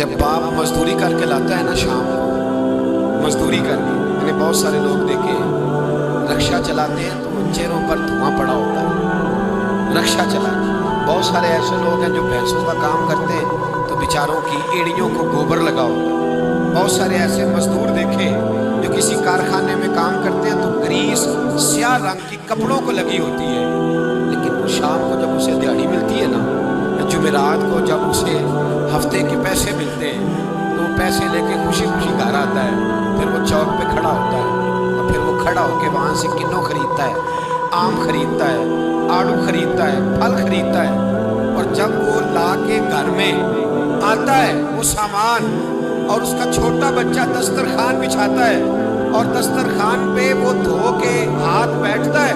جب باپ مزدوری کر کے لاتا ہے نا شام کو، مزدوری کر کے، میں نے بہت سارے لوگ دیکھے رکشہ چلاتے ہیں تو چہروں پر دھواں پڑا ہوتا ہے رکشہ چلاتے ہیں۔ بہت سارے ایسے لوگ ہیں جو بھینسوں کا کام کرتے ہیں تو بیچاروں کی ایڑیوں کو گوبر لگا ہوتا ہے۔ بہت سارے ایسے مزدور دیکھے جو کسی کارخانے میں کام کرتے ہیں تو گریس سیاہ رنگ کی کپڑوں کو لگی ہوتی ہے، لیکن شام کو جب اسے دیہڑی ملتی ہے نا، جمعرات کو جب اسے ہفتے کے پیسے ملتے ہیں تو وہ پیسے لے کے خوشی خوشی گھر آتا ہے، پھر وہ چوک پہ کھڑا ہوتا ہے اور پھر وہ کھڑا ہو کے وہاں سے کنوں خریدتا ہے، آم خریدتا ہے، آڑو خریدتا ہے، پھل خریدتا ہے، اور جب وہ لا کے گھر میں آتا ہے وہ سامان، اور اس کا چھوٹا بچہ دسترخوان بچھاتا ہے اور دسترخوان پہ وہ دھو کے ہاتھ بیٹھتا ہے،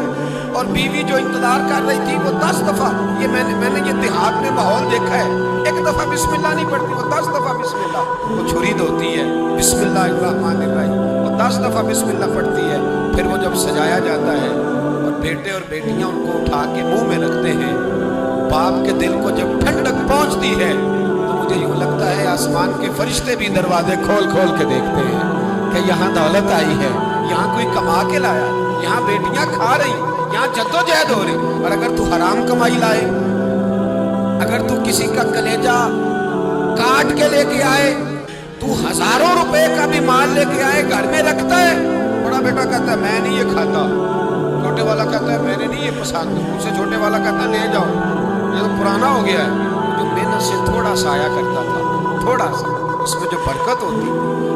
اور بیوی جو انتظار کر رہی تھی وہ 10 دفعہ، یہ میں نے یہ دیہات میں ماحول دیکھا ہے، ایک دفعہ بسم اللہ نہیں پڑھتی، وہ 10 دفعہ بسم اللہ، وہ چھری دھوتی ہے بسم اللہ الرحمن الرحیم، وہ 10 دفعہ بسم اللہ پڑھتی ہے، پھر وہ جب سجایا جاتا ہے اور بیٹے اور بیٹیاں ان کو اٹھا کے منہ میں رکھتے ہیں، باپ کے دل کو جب ٹھنڈک پہنچتی ہے تو مجھے یوں لگتا ہے آسمان کے فرشتے بھی دروازے کھول کھول کے دیکھتے ہیں کہ یہاں دولت آئی ہے، یہاں کوئی کما کے لایا، یہاں بیٹیاں کھا رہی، یہاں جدوجہد ہو رہی۔ اور اگر تو حرام کمائی لائے، اگر تو کسی کا کلیجہ کاٹ کے لے کے آئے، تو ہزاروں روپے کا بھی مال لے کے آئے گھر میں رکھتا ہے، بڑا بیٹا کہتا ہے میں نہیں یہ کھاتا، چھوٹے والا کہتا ہے میں نے نہیں یہ پسند، اس سے چھوٹے والا کہتا ہے لے جاؤ یہ تو پرانا ہو گیا ہے۔ جو محنت سے تھوڑا سا آیا کرتا تھا، تھوڑا سا، اس میں جو برکت ہوتی،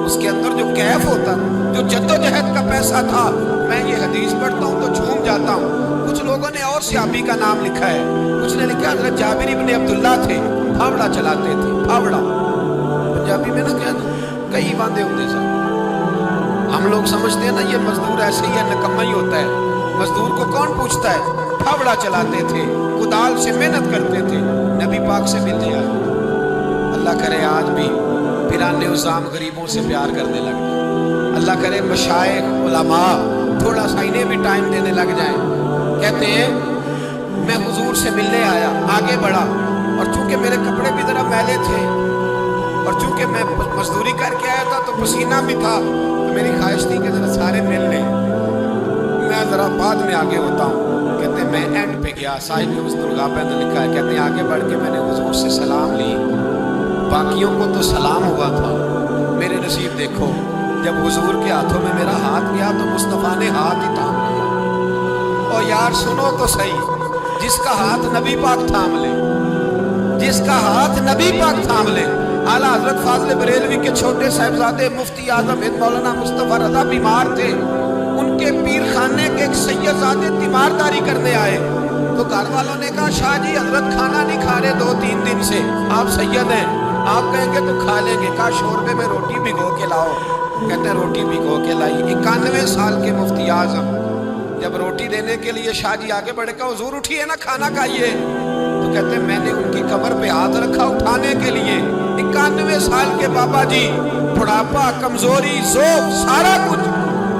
اس کے اندر جو کیف ہوتا، جو جدوجہد کا پیسہ تھا، میں یہ حدیث پڑھتا ہوں تو جھوم جاتا ہوں۔ کچھ لوگوں نے اور صحابی کا نام لکھا ہے، کچھ نے لکھا حضرت جابر ابن عبداللہ تھے، پھاوڑا چلاتے تھے، پھاوڑا پنجابی میں نہ کہہ کئی باندھے ہوتے سر، ہم لوگ سمجھتے ہیں نا یہ مزدور ایسے ہی ہے، نکما ہی ہوتا ہے، مزدور کو کون پوچھتا ہے؟ پھاوڑا چلاتے تھے، کدال سے محنت کرتے تھے، نبی پاک سے ملنے آئے۔ اللہ کرے آج بھی پیران عظام غریبوں سے پیار کرنے لگ جائیں، اللہ کرے مشائخ علماء تھوڑا سا انہیں بھی ٹائم دینے لگ جائیں۔ کہتے ہیں میں حضور سے ملنے آیا، آگے بڑھا، اور چونکہ میرے کپڑے بھی ذرا میلے تھے اور چونکہ میں مزدوری کر کے آیا تھا تو پسینہ بھی تھا، تو میری خواہش تھی کہ ذرا سارے مل لیں، میں ذرا بعد میں آگے ہوتا ہوں۔ کہتے ہیں میں اینڈ پہ گیا، صاحب مسترغاب نے لکھا ہے، کہتے ہیں آگے بڑھ کے میں نے حضور سے سلام لی، باقیوں کو تو سلام ہوا تھا، میرے نصیب دیکھو جب حضور کے ہاتھوں میں میرا ہاتھ گیا تو مصطفیٰ نے ہاتھ ہی تھام لیا۔ اور یار سنو تو صحیح، جس کا ہاتھ نبی پاک تھام لے، جس کا ہاتھ نبی پاک تھام لے۔ اعلیٰ حضرت فاضل بریلوی کے چھوٹے صاحبزادے مفتی اعظم ہند مولانا مصطفیٰ رضا بیمار تھے، ان کے پیر خانے کے ایک سیدزادے تیمارداری کرنے آئے تو گھر والوں نے کہا شاہ جی حضرت کھانا نہیں کھا رہے 2-3 دن سے، آپ سید ہیں، آپ کہیں گے تو کھا لیں گے۔ کہا شوربے میں روٹی بھگو کے لاؤ، کہتے ہیں روٹی بھگو کے لائی۔ 91 سال کے مفتی اعظم جب روٹی دینے کے لیے شاہ جی آگے بڑھے، کہا حضور اٹھیے نا کھانا کھائیے، تو کہتے ہیں میں نے ان کی کمر پہ ہاتھ رکھا اٹھانے کے لیے۔ 91 سال کے بابا جی، بڑھاپا، کمزوری، ذوق، سارا کچھ،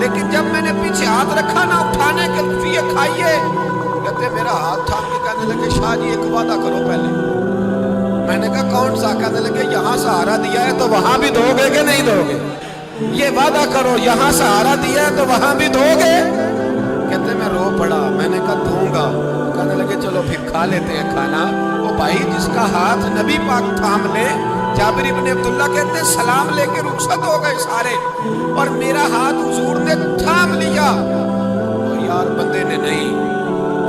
لیکن جب میں نے پیچھے ہاتھ رکھا نا اٹھانے کے لیے کھائیے، کہتے ہیں میرا ہاتھ تھام کے کہنے لگے شاہ جی ایک وعدہ کرو پہلے۔ میں نے کہا کون سا؟ کہنے لگے یہاں سہارا دیا ہے تو وہاں بھی دو گے کہ نہیں دو گے؟ یہ وعدہ کرو، یہاں سہارا دیا ہے تو وہاں بھی دو گے؟ کہتے میں رو پڑا، میں نے کہا دوں گا۔ کہنے لگے چلو پھر کھا لیتے ہیں کھانا۔ وہ بھائی جس کا ہاتھ نبی پاک تھام لے، جابر ابن عبداللہ کہتے ہیں سلام لے کے رخصت ہو گئے سارے، اور میرا ہاتھ حضور نے تھام لیا۔ اور یار بندے نے نہیں،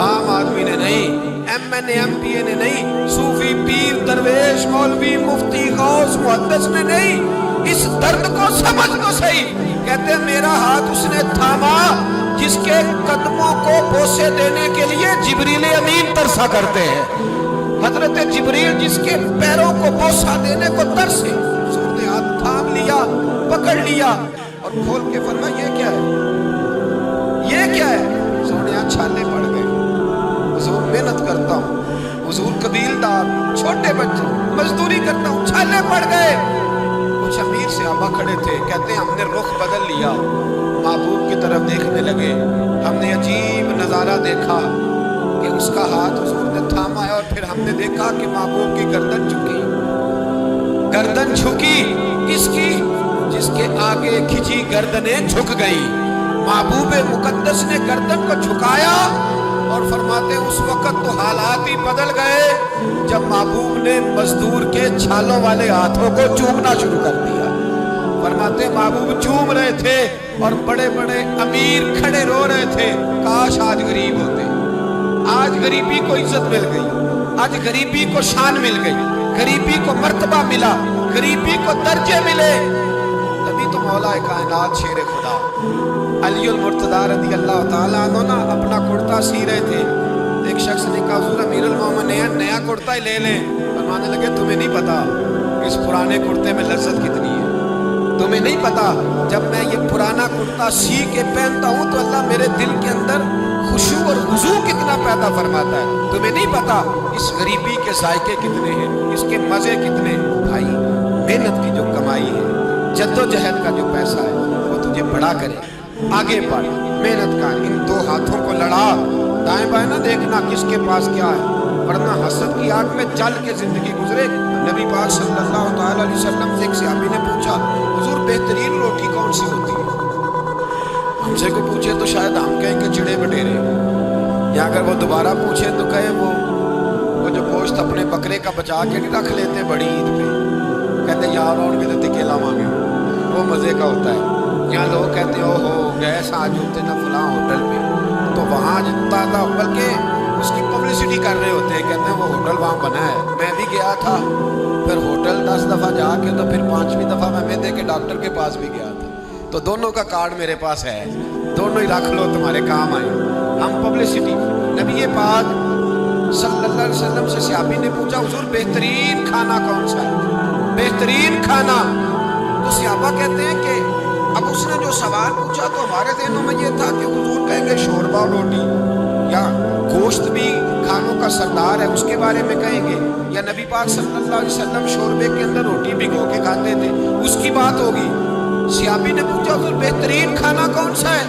عام آدمی نے نہیں، M N A M P A نے نہیں، صوفی پیر درویش مولوی مفتی غوث محدث نے نہیں، اس درد کو سمجھ تو صحیح۔ کہتے ہیں میرا ہاتھ اس نے تھاما جس کے قدموں کو بوسے دینے کے لیے جبریل امین ترسا کرتے ہیں، حضرت جبریل جس کے پیروں کو بوسہ دینے کو ترسے، حضور نے ہاتھ تھام لیا، پکڑ لیا اور کھول کے فرمایا یہ کیا ہے، یہ کیا ہے؟ حضور نے چھالے پڑ گئے، حضور محنت کرتا ہوں، حضور قبیلدار، چھوٹے بچے مزدوری کرتا ہوں، چھالے پڑ گئے۔ کچھ امیر صحابہ کھڑے تھے، کہتے ہیں ہم نے رخ بدل لیا، محبوب کی طرف دیکھنے لگے، ہم نے عجیب نظارہ دیکھا کہ اس کا ہاتھ حضور نے تھاما ہے، اور پھر ہم نے دیکھا کہ محبوب کی گردن جھکی، گردن جھکی کس کی؟ جس کے آگے کھچی گردنیں جھک گئی. محبوب مقدس نے گردن کو جھکایا اور فرماتے اس وقت تو حالات ہی بدل گئے جب محبوب نے مزدور کے چھالوں والے ہاتھوں کو چومنا شروع کر دیا. فرماتے محبوب چوم رہے تھے اور بڑے بڑے امیر کھڑے رو رہے تھے، کاش آج غریب ہوتے. آج غریبی کو عزت مل گئی، آج غریبی کو شان مل گئی، غریبی کو مرتبہ ملا، غریبی کو درجے ملے. تبھی تو مولا کائنات شیر خدا علی المرتضیٰ رضی اللہ تعالیٰ عنہ نا اپنا کرتا سی رہے تھے. ایک شخص نے کہا حضور امیر المومنین نیا کرتا ہی لے لیں. فرمانے لگے تمہیں نہیں پتا اس پرانے کرتے میں لذت کتنی ہے. تمہیں نہیں پتا جب میں یہ پرانا کرتا سی کے پہنتا ہوں تو اللہ میرے دل کے اندر خشوع اور خضوع کتنا پیدا فرماتا ہے. تمہیں نہیں پتا اس غریبی کے ذائقے کتنے ہیں، اس کے مزے کتنے. بھائی محنت کی جو کمائی ہے، جد و جہد کا جو پیسہ ہے وہ تجھے بڑا کرے. آگے بڑھ، محنت کا ان دو ہاتھوں کو لڑا، دائیں بائیں نہ دیکھنا کس کے پاس کیا ہے، ورنہ حسد کی آگ میں جل کے زندگی گزرے. نبی پاک صلی اللہ تعالیٰ علیہ وسلم سے ایک صحابی نے پوچھا حضور بہترین روٹی کون سی ہوتی ہے؟ ہم سے کو پوچھے تو شاید ہم کہیں کہ چڑے بٹیرے، یا اگر وہ دوبارہ پوچھے تو کہے وہ جو گوشت اپنے بکرے کا بچا کے نہیں رکھ لیتے بڑی عید پہ، کہتے یار اور کے تو تکیلا مانگے، وہ مزے کا ہوتا ہے. یہاں لوگ کہتے او ہو گیس آج ہوتے نا فلاں ہوٹل پہ، تو وہاں جتنا تھا بلکہ اس کی پبلسٹی کر رہے ہوتے ہیں، کہتے ہیں وہ ہوٹل وہاں بنا ہے. میں بھی گیا تھا، پھر ہوٹل 10 دفعہ جا کے تو پھر 5ویں دفعہ میں معدے کے ڈاکٹر کے پاس بھی گیا تھا. تو دونوں کا کارڈ میرے پاس ہے، دونوں ہی رکھ لو تمہارے کام آئے. ہم پبلسٹی. نبی پاک صلی اللہ علیہ وسلم سے صحابی نے پوچھا حضور بہترین کھانا کون سا ہے؟ بہترین کھانا. تو صحابہ کہتے ہیں کہ اب اس نے جو سوال پوچھا تو ہمارے ذہنوں میں یہ تھا کہ حضور کہیں گے شوربہ روٹی، یا گوشت بھی کھانوں کا سردار ہے اس کے بارے میں کہیں گے، یا نبی پاک صلی اللہ علیہ وسلم شوربے کے اندر روٹی بھگو کے کھاتے تھے اس کی بات ہوگی. صحابی نے پوچھا حضور بہترین کھانا کون سا ہے؟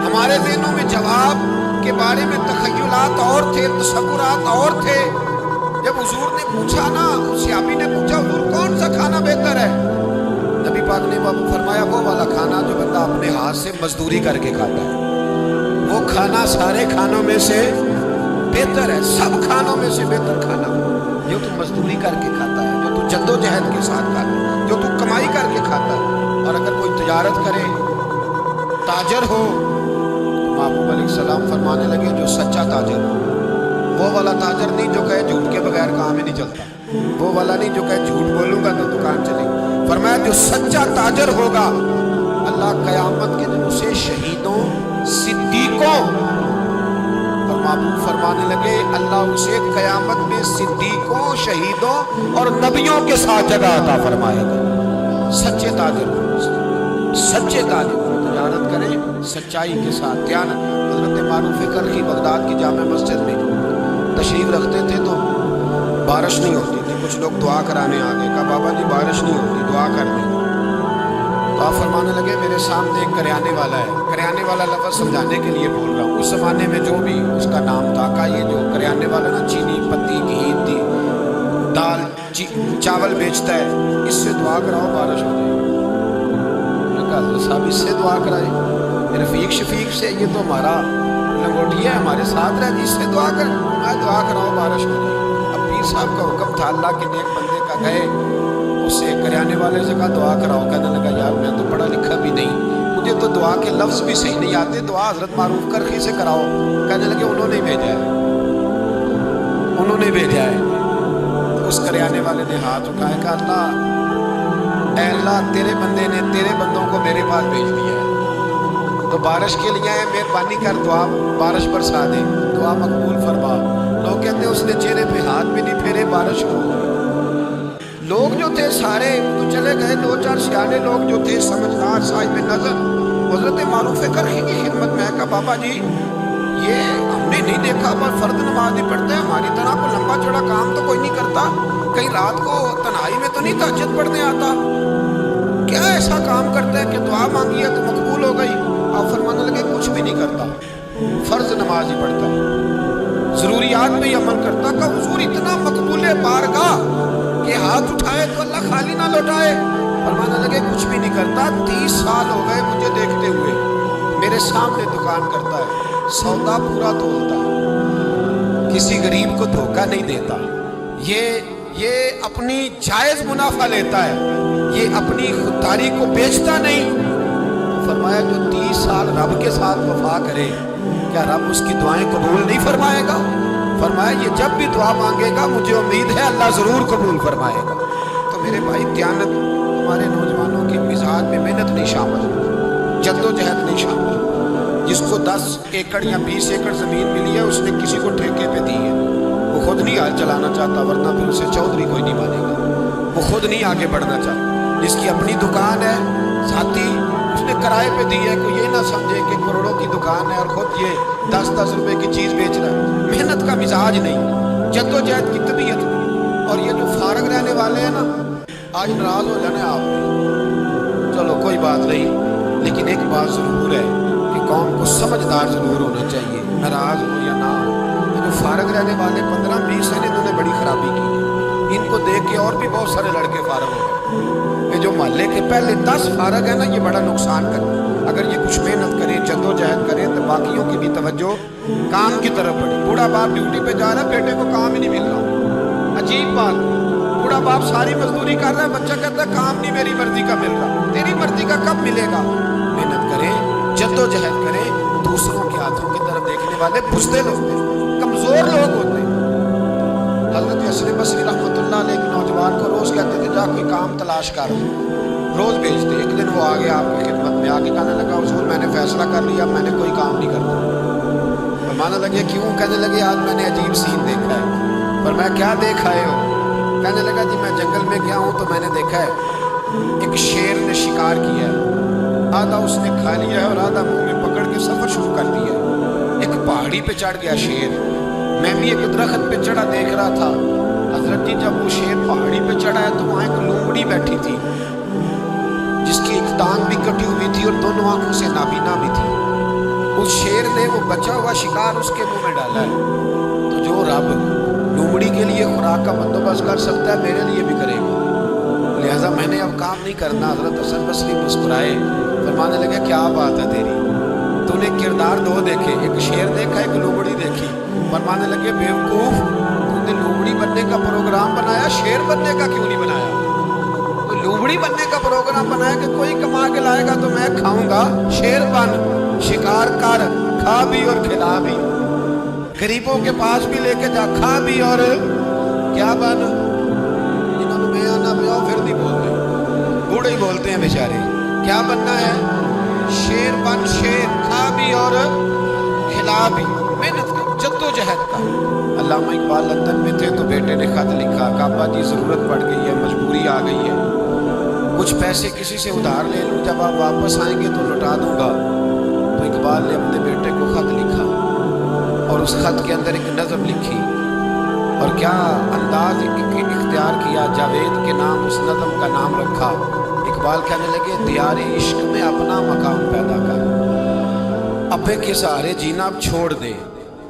ہمارے ذہنوں میں جواب کے بارے میں تخیلات اور تھے، تصورات اور تھے. جب حضور نے پوچھا نا، صحابی نے پوچھا حضور کون سا کھانا بہتر ہے؟ نبی پاک نے فرمایا وہ والا کھانا جو بندہ اپنے ہاتھ سے مزدوری کر کے کھاتا ہے، وہ کھانا سارے کھانوں میں سے بہتر ہے. سب کھانوں میں سے بہتر کھانا جو تو مزدوری کر کے کھاتا ہے، جو تو جد و جہد کے ساتھ کھاتا ہے، جو تو کمائی کر کے کھاتا ہے. اور اگر کوئی تجارت کرے، تاجر ہو، تو محبوب علیہ السلام فرمانے لگے جو سچا تاجر ہو، وہ والا تاجر نہیں جو کہے جھوٹ کے بغیر کام ہی نہیں چلتا، وہ والا نہیں جو کہے جھوٹ بولوں گا تو دکان چلے گی. فرمایا جو سچا تاجر ہوگا اللہ قیامت کے دن اسے شہیدوں، صدیقوں، اور محبوب فرمانے لگے اللہ اسے قیامت میں صدیقوں، شہیدوں اور نبیوں کے ساتھ جگہ عطا فرمائے گا. سچے تاجر، سچے تاجر تجارت کریں سچائی کے ساتھ، دیانت. حضرت معروف کرخی بغداد کی جامع مسجد میں تشریف رکھتے تھے تو بارش نہیں ہوتی تھی. کچھ لوگ دعا کرانے آ گئے، کہا بابا جی بارش نہیں ہوتی دعا کر دیں. تو آپ فرمانے لگے میرے سامنے ایک کریانے والا ہے، کریانے والا لفظ سمجھانے کے لیے بول رہا ہوں. اس زمانے میں جو بھی اس کا نام تھا، کہا یہ جو کریانے والا نا چینی، پتی، گھی، دال، چاول بیچتا ہے، اس سے دعا کراؤ بارش ہو جائے. حضرت صاحب اس سے دعا کرائے، رفیق شفیق سے، یہ تو ہمارا لنگوٹی ہے ہمارے ساتھ رہتی، اس سے دعا کر، میں دعا کراؤ بارش ہو جائے. اب پیر صاحب کا حکم تھا، اللہ کے نیک بندے کا، گئے اس سے کریانے والے سے کہا دعا کراؤ. کہنے لگا یار میں تو پڑھا لکھا بھی نہیں، مجھے تو دعا کے لفظ بھی صحیح نہیں آتے، دعا حضرت معروف کرخی سے کراؤ. کہنے لگے انہوں نے بھیجا ہے، انہوں نے بھیجا ہے. اس کریانے والے نے ہاتھ اٹھایا، کہا اللہ، اے اللہ تیرے بندے نے تیرے بندوں کو میرے پاس بھیج دیا ہے، تو بارش کے لیے ہے، مہربانی کر دعا بارش برسا دے، دعا مقبول فرما. لوگ کہتے ہیں اس نے چہرے پہ ہاتھ بھی نہیں پھیرے بارش ہو گئی. لوگ جو تھے سارے تو چلے گئے، 2-4 سیانے لوگ جو تھے سمجھدار صاحب نظر حضرت معروف کرخی کی خدمت میں کہا بابا جی یہ ہم نے نہیں دیکھا پر فرض نماز نہیں پڑھتے، ہماری طرح کو لمبا چوڑا کام تو کوئی نہیں کرتا، کہیں رات کو تنہائی میں تو نہیں تہجد پڑھنے آتا، کیا ایسا کام کرتا ہے کہ دعا مانگی ہے تو مقبول ہو گئی؟ آپ فرمانے لگے کچھ بھی نہیں کرتا، فرض نماز ہی پڑھتا، ضروریات پہ ہی عمل کرتا. کہ حضور اتنا مقبول بارگاہ کہ ہاتھ اٹھائے تو اللہ خالی نہ لوٹائے. فرمانے لگے کچھ بھی نہیں کرتا. 30 سال ہو گئے مجھے دیکھتے ہوئے. میرے سامنے دکان کرتا ہے, سودا پورا تولتا ہے, کسی غریب کو دھوکہ نہیں دیتا. یہ اپنی جائز منافع لیتا ہے, یہ اپنی خودداری کو بیچتا نہیں. فرمایا جو 30 سال رب کے ساتھ وفا کرے کیا رب اس کی دعائیں قبول نہیں فرمائے گا؟ فرمایا یہ جب بھی دعا مانگے گا مجھے امید ہے اللہ ضرور قبول فرمائے گا. تو میرے بھائی دیانت ہمارے نوجوانوں کی مزاج میں محنت نہیں شامل, جد و جہد نہیں شامل. جس کو 10 ایکڑ یا 20 ایکڑ زمین ملی ہے اس نے کسی کو ٹھیکے پہ دی ہے, وہ خود نہیں حال چلانا چاہتا ورنہ پھر اسے چودھری کوئی نہیں مانے گا. وہ خود نہیں آگے بڑھنا چاہتا. جس کی اپنی دکان ہے ساتھی اس نے کرائے پہ دی ہے, کوئی یہ نہ سمجھے کہ کروڑوں کی دکان ہے اور خود یہ 10-10 روپے کی چیز بیچ رہا ہے. محنت کا مزاج نہیں, جد و جہد کی طبیعت نہیں. اور یہ جو فارغ رہنے والے ہیں نا, آج ناراض ہو جانے آپ بھی, چلو کوئی بات نہیں, لیکن ایک بات ضرور ہے کہ قوم کو سمجھدار ضرور ہونا چاہیے, ناراض ہو یا نہ ہو. جو فارغ رہنے والے 15-20 ہیں انہوں نے بڑی خرابی کی. ان کو دیکھ کے اور بھی بہت سارے لڑکے فارغ ہو گئے. جو محلے کے پہلے 10 فارغ ہیں نا, یہ بڑا نقصان کریں. اگر یہ کچھ محنت کریں, جد و جہد کریں, تو باقیوں کی بھی توجہ کام کی طرف بڑھے. بوڑھا باپ ڈیوٹی پہ جا رہا ہے, بیٹے کو کام ہی نہیں مل رہا. عجیب بات, بوڑھا باپ ساری مزدوری کر رہا ہے, بچہ کہتا ہے کام نہیں میری مرضی کا مل رہا. تیری مرضی کا کب ملے گا؟ محنت کریں, جد و جہد کریں. دوسروں کے ہاتھوں کی طرف دیکھنے والے بزدل ہوتے ہیں, کمزور لوگ ہوتے ہیں. حضرت حسن بصری رحمۃ اللہ علیہ کے نوجوان کو روز کہتے تھے جا کوئی کام تلاش کر, روز بھیجتے. ایک دن وہ آگے آپ کی خدمت میں آگے کہنے لگا حضور میں نے فیصلہ کر لیا, میں نے کوئی کام نہیں کرنا. فرمانے لگے کیوں؟ کہنے لگے آج میں نے عجیب سین دیکھا ہے. پر میں کیا دیکھ آئے ہو؟ کہنے لگا جی میں جنگل میں گیا ہوں تو میں نے دیکھا ہے ایک شیر نے شکار کیا ہے, آدھا اس نے کھا لیا ہے اور آدھا منہ میں پکڑ کے سفر شروع کر دیا ہے. ایک پہاڑی پہ چڑھ گیا شیر, میں بھی ایک درخت پہ چڑھا دیکھ رہا تھا. حضرت جی جب وہ شیر پہاڑی پہ چڑھا ہے تو وہاں ایک لومڑی بیٹھی تھی جس کی ایک ٹانگ بھی کٹی ہوئی تھی اور دونوں آنکھوں سے نابینا بھی تھی. اس شیر نے وہ بچا ہوا شکار اس کے منہ میں ڈالا ہے. تو جو رب لومڑی کے لیے خوراک کا بندوبست کر سکتا ہے میرے لیے بھی کرے گا, لہٰذا میں نے اب کام نہیں کرنا. حضرت حسن بصری مسکرائے, فرمانے لگے کیا بات ہے تیری, تو نے کردار 2 دیکھے, ایک شیر دیکھا ایک لومڑی دیکھی. فرمانے لگے بیوقوف, تو نے لومڑی بننے کا پروگرام بنایا, شیر بننے کا کیوں نہیں بنایا؟ تو لومڑی بننے کا پروگرام بنایا کہ کوئی کما کے لائے گا تو میں کھاؤں گا. شیر بن, شکار کر, کھا بھی اور کھلا بھی, غریبوں کے پاس بھی لے کے جا, کھا بھی اور کیا بن. جنہوں نے میں آنا پیا پھر نہیں بولتے, بوڑھے ہی بولتے ہیں بیچارے. کیا بننا ہے؟ شیر بن, شیر, کھا بھی اور کھلا بھی. محنت کر, جد و جہد کر. علامہ اقبال لندن میں تھے تو بیٹے نے خط لکھا کہ ابا جی ضرورت پڑ گئی ہے, مجبوری آ گئی ہے, کچھ پیسے کسی سے ادھار لے لوں, جب آپ واپس آئیں گے تو لوٹا دوں گا. تو اقبال نے اپنے بیٹے کو خط لکھا اور اس خط کے اندر ایک نظم لکھی اور کیا انداز اختیار کیا, جاوید کے نام اس نظم کا نام رکھا. اقبال کہنے لگے دیار عشق میں اپنا مقام پیدا کر, ابے کے سہارے جینا اب چھوڑ دے,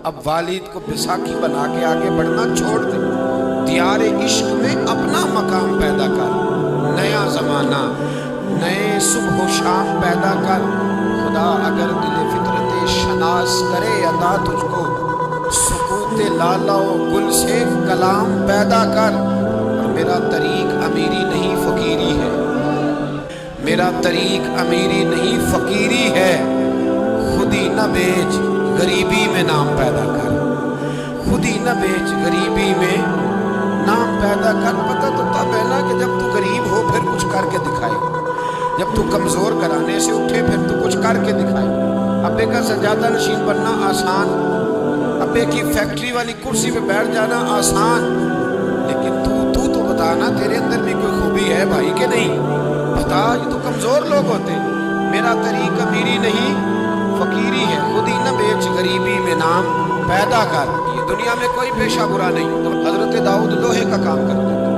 اب والد کو بیساکھی بنا کے آگے بڑھنا چھوڑ دے. دیار عشق میں اپنا مقام پیدا کر, نیا زمانہ نئے صبح و شام پیدا کر. خدا اگر دل فطرت شناس کرے عطا تجھ کو, سکوت لالا و گل سے کلام پیدا کر. اور میرا طریق امیری نہیں فقیری ہے, میرا طریق امیری نہیں فقیری ہے. خودی نہ بیچ غریبی میں نام پیدا کر, خودی نہ بیچ غریبی میں نام پیدا کر. پتہ تو تب ہے نا کہ جب تو غریب ہو پھر کچھ کر کے دکھائے, جب تو کمزور گھرانے سے اٹھے پھر تو کچھ کر کے دکھائے. ابے کا سجادہ نشین بننا آسان, ابے کی فیکٹری والی کرسی پہ بیٹھ جانا آسان, لیکن تو بتانا تیرے اندر بھی کوئی خوبی ہے بھائی کہ نہیں. بتا, یہ تو کمزور لوگ ہوتے. میرا طریق امیری نہیں فقیری ہے, خودی نہ بیچ غریبی میں نام پیدا کر. یہ دنیا میں کوئی پیشہ برا نہیں. تو حضرت داؤد لوہے کا کام کرتے تھے,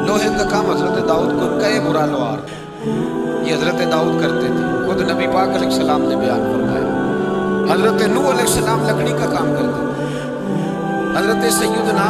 لوہے کا کام حضرت داؤد کو کہے برا لوہار, یہ حضرت داؤد کرتے تھے. خود نبی پاک علیہ السلام نے بیان فرمایا. حضرت نوح علیہ السلام لکڑی کا کام کرتے تھے. حضرت سیدنا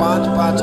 5-5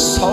100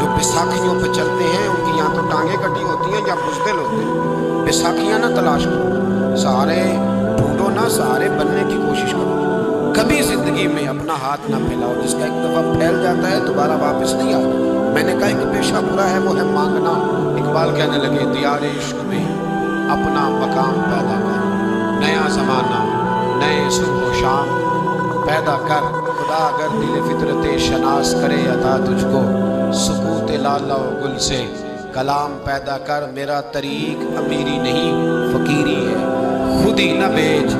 جو بیساکھیوں پہ چلتے ہیں ان کی یا تو ٹانگیں کٹی ہوتی ہیں یا بزدل ہوتے ہیں. بیساکھیاں نہ تلاش کرو, سہارے ڈھونڈو نہ, سہارے بننے کی کوشش کرو. کبھی زندگی میں اپنا ہاتھ نہ پھیلاؤ, جس کا ایک دفعہ پھیل جاتا ہے دوبارہ واپس نہیں آتا. میں نے کہا ایک پیشہ برا ہے وہ ہے مانگنا. اقبال کہنے لگے دیار عشق میں اپنا مقام پیدا کر, نیا زمانہ نئے صبح و شام پیدا کر. خدا اگر دل فطرت شناس کرے عطا تجھ کو, سکوت لالہ و گل سے کلام پیدا کر. میرا طریق امیری نہیں فقیری ہے, خود ہی نہ بیچ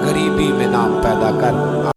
غریبی میں نام پیدا کر.